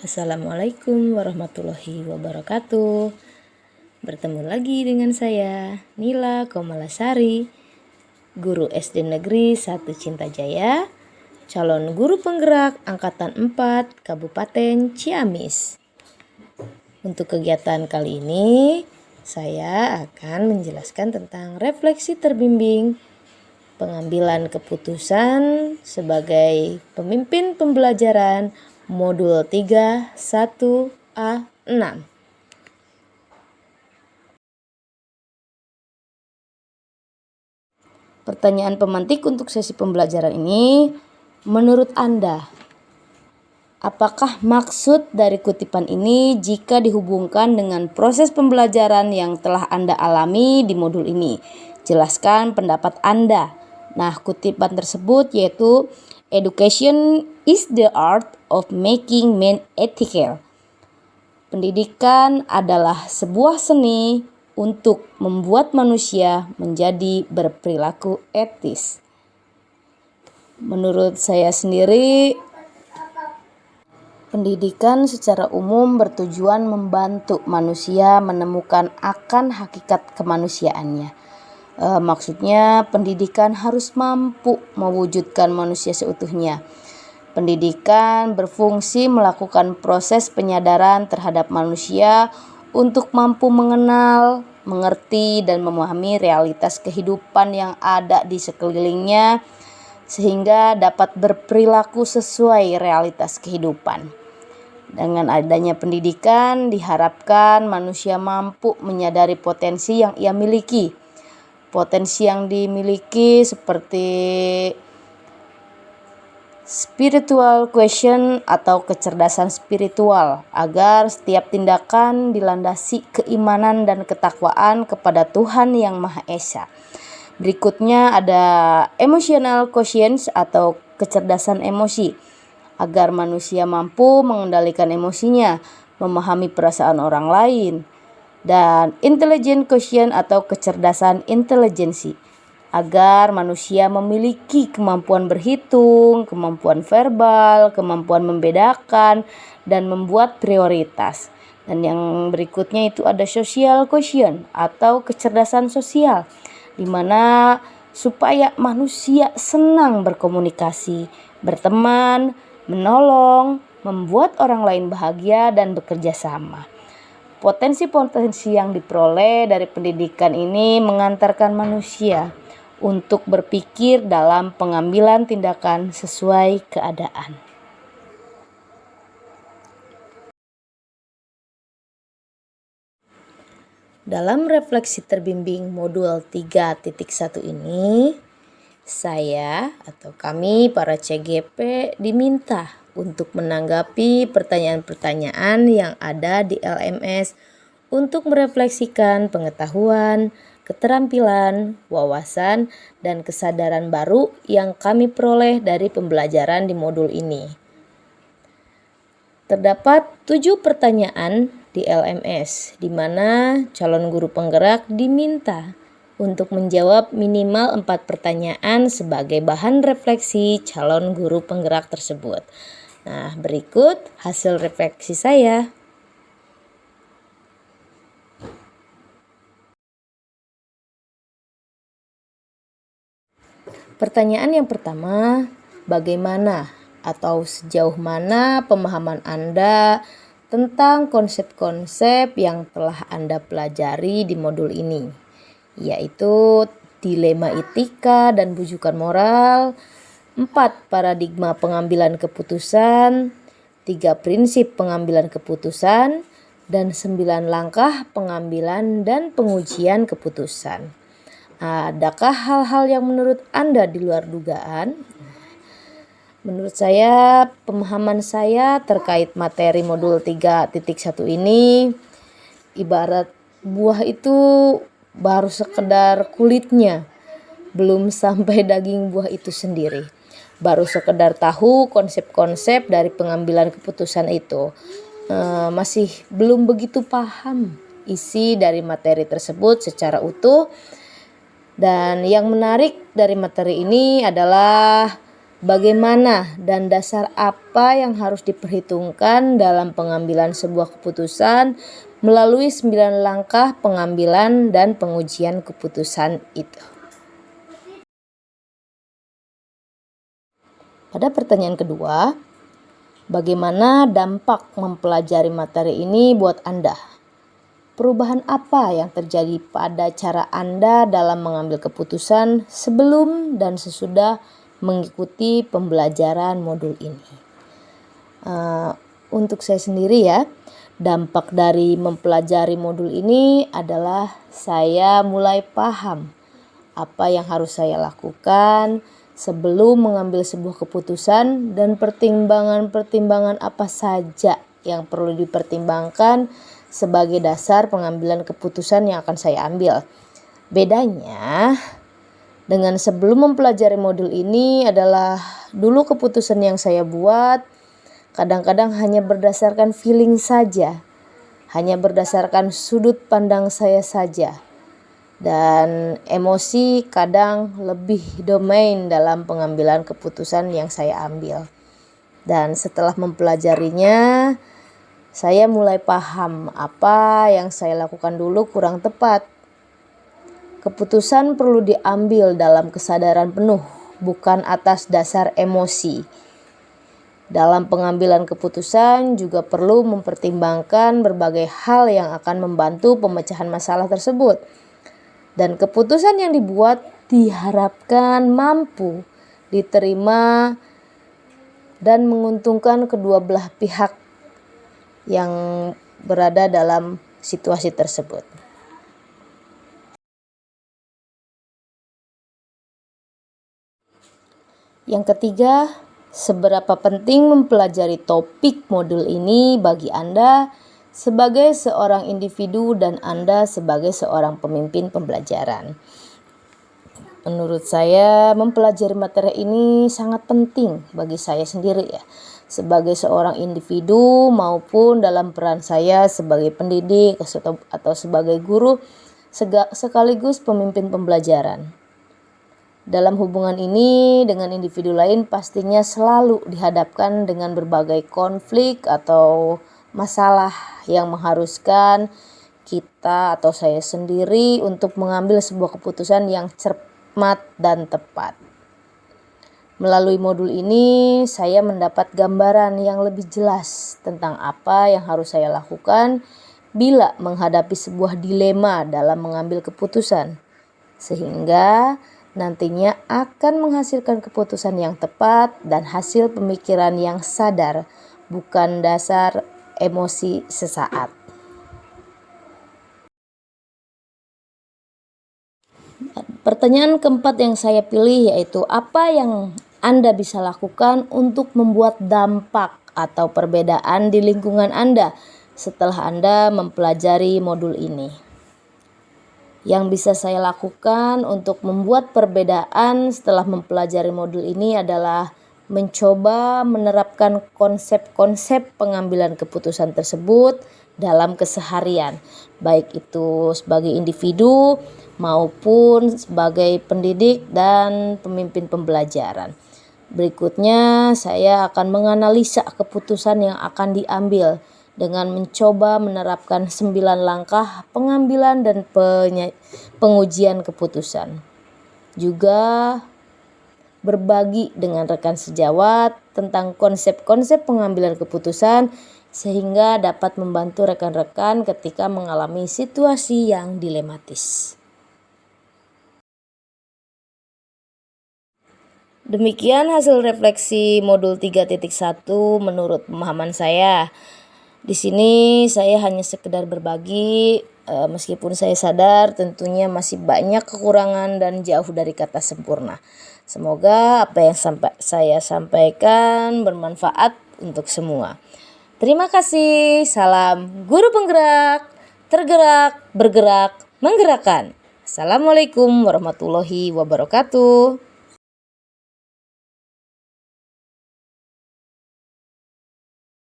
Assalamualaikum warahmatullahi wabarakatuh. Bertemu lagi dengan saya, Nila Komalasari, guru SD Negeri 1 Cintajaya, calon guru penggerak Angkatan 4 Kabupaten Ciamis. Untuk kegiatan kali ini, saya akan menjelaskan tentang refleksi terbimbing pengambilan keputusan sebagai pemimpin pembelajaran Modul 3 1A6. Pertanyaan pemantik untuk sesi pembelajaran ini, menurut Anda, apakah maksud dari kutipan ini jika dihubungkan dengan proses pembelajaran yang telah Anda alami di modul ini? Jelaskan pendapat Anda. Nah, kutipan tersebut yaitu Education is the art of making men ethical. Pendidikan adalah sebuah seni untuk membuat manusia menjadi berperilaku etis. Menurut saya sendiri, pendidikan secara umum bertujuan membantu manusia menemukan akan hakikat kemanusiaannya. Maksudnya pendidikan harus mampu mewujudkan manusia seutuhnya. Pendidikan berfungsi melakukan proses penyadaran terhadap manusia untuk mampu mengenal, mengerti, dan memahami realitas kehidupan yang ada di sekelilingnya sehingga dapat berperilaku sesuai realitas kehidupan. Dengan adanya pendidikan, diharapkan manusia mampu menyadari potensi yang ia miliki. Potensi yang dimiliki seperti spiritual quotient atau kecerdasan spiritual, agar setiap tindakan dilandasi keimanan dan ketakwaan kepada Tuhan Yang Maha Esa. Berikutnya ada emotional quotient atau kecerdasan emosi, agar manusia mampu mengendalikan emosinya, memahami perasaan orang lain. Dan intelligent quotient atau kecerdasan intelijensi, agar manusia memiliki kemampuan berhitung, kemampuan verbal, kemampuan membedakan, dan membuat prioritas. Dan yang berikutnya itu ada social quotient atau kecerdasan sosial, di mana supaya manusia senang berkomunikasi, berteman, menolong, membuat orang lain bahagia, dan bekerja sama. Potensi-potensi yang diperoleh dari pendidikan ini mengantarkan manusia untuk berpikir dalam pengambilan tindakan sesuai keadaan. Dalam refleksi terbimbing modul 3.1 ini, saya atau kami para CGP diminta untuk menanggapi pertanyaan-pertanyaan yang ada di LMS untuk merefleksikan pengetahuan, keterampilan, wawasan, dan kesadaran baru yang kami peroleh dari pembelajaran di modul ini. Terdapat 7 pertanyaan di LMS, di mana calon guru penggerak diminta untuk menjawab minimal 4 pertanyaan sebagai bahan refleksi calon guru penggerak tersebut. Nah, berikut hasil refleksi saya. Pertanyaan yang pertama, bagaimana atau sejauh mana pemahaman Anda tentang konsep-konsep yang telah Anda pelajari di modul ini, yaitu dilema etika dan bujukan moral, 4 paradigma pengambilan keputusan, 3 prinsip pengambilan keputusan, dan 9 langkah pengambilan dan pengujian keputusan. Adakah hal-hal yang menurut Anda di luar dugaan? Menurut saya, pemahaman saya terkait materi modul 3.1 ini ibarat buah itu baru sekedar kulitnya, belum sampai daging buah itu sendiri. Baru sekedar tahu konsep-konsep dari pengambilan keputusan itu. Masih belum begitu paham isi dari materi tersebut secara utuh. Dan yang menarik dari materi ini adalah bagaimana dan dasar apa yang harus diperhitungkan dalam pengambilan sebuah keputusan melalui 9 langkah pengambilan dan pengujian keputusan itu. Pada pertanyaan kedua, bagaimana dampak mempelajari materi ini buat Anda? Perubahan apa yang terjadi pada cara Anda dalam mengambil keputusan sebelum dan sesudah mengikuti pembelajaran modul ini? Untuk saya sendiri ya, dampak dari mempelajari modul ini adalah saya mulai paham apa yang harus saya lakukan sebelum mengambil sebuah keputusan dan pertimbangan-pertimbangan apa saja yang perlu dipertimbangkan sebagai dasar pengambilan keputusan yang akan saya ambil. Bedanya dengan sebelum mempelajari modul ini adalah dulu keputusan yang saya buat kadang-kadang hanya berdasarkan feeling saja, hanya berdasarkan sudut pandang saya saja. Dan emosi kadang lebih domain dalam pengambilan keputusan yang saya ambil. Dan setelah mempelajarinya, saya mulai paham apa yang saya lakukan dulu kurang tepat. Keputusan perlu diambil dalam kesadaran penuh, bukan atas dasar emosi. Dalam pengambilan keputusan juga perlu mempertimbangkan berbagai hal yang akan membantu pemecahan masalah tersebut. Dan keputusan yang dibuat diharapkan mampu diterima dan menguntungkan kedua belah pihak yang berada dalam situasi tersebut. Yang ketiga, seberapa penting mempelajari topik modul ini bagi Anda sebagai seorang individu dan Anda sebagai seorang pemimpin pembelajaran. Menurut saya, mempelajari materi ini sangat penting bagi saya sendiri ya, sebagai seorang individu maupun dalam peran saya sebagai pendidik atau sebagai guru sekaligus pemimpin pembelajaran. Dalam hubungan ini dengan individu lain pastinya selalu dihadapkan dengan berbagai konflik atau masalah yang mengharuskan kita atau saya sendiri untuk mengambil sebuah keputusan yang cermat dan tepat. Melalui modul ini saya mendapat gambaran yang lebih jelas tentang apa yang harus saya lakukan bila menghadapi sebuah dilema dalam mengambil keputusan, sehingga nantinya akan menghasilkan keputusan yang tepat dan hasil pemikiran yang sadar, bukan dasar emosi sesaat. Pertanyaan keempat yang saya pilih yaitu apa yang Anda bisa lakukan untuk membuat dampak atau perbedaan di lingkungan Anda setelah Anda mempelajari modul ini. Yang bisa saya lakukan untuk membuat perbedaan setelah mempelajari modul ini adalah mencoba menerapkan konsep-konsep pengambilan keputusan tersebut dalam keseharian, baik itu sebagai individu maupun sebagai pendidik dan pemimpin pembelajaran. Berikutnya, saya akan menganalisa keputusan yang akan diambil dengan mencoba menerapkan 9 langkah pengambilan dan pengujian keputusan. Juga berbagi dengan rekan sejawat tentang konsep-konsep pengambilan keputusan sehingga dapat membantu rekan-rekan ketika mengalami situasi yang dilematis. Demikian hasil refleksi modul 3.1 menurut pemahaman saya. Di sini saya hanya sekedar berbagi, meskipun saya sadar tentunya masih banyak kekurangan dan jauh dari kata sempurna. Semoga apa yang saya sampaikan bermanfaat untuk semua. Terima kasih. Salam guru penggerak, tergerak, bergerak, menggerakkan. Assalamualaikum warahmatullahi wabarakatuh.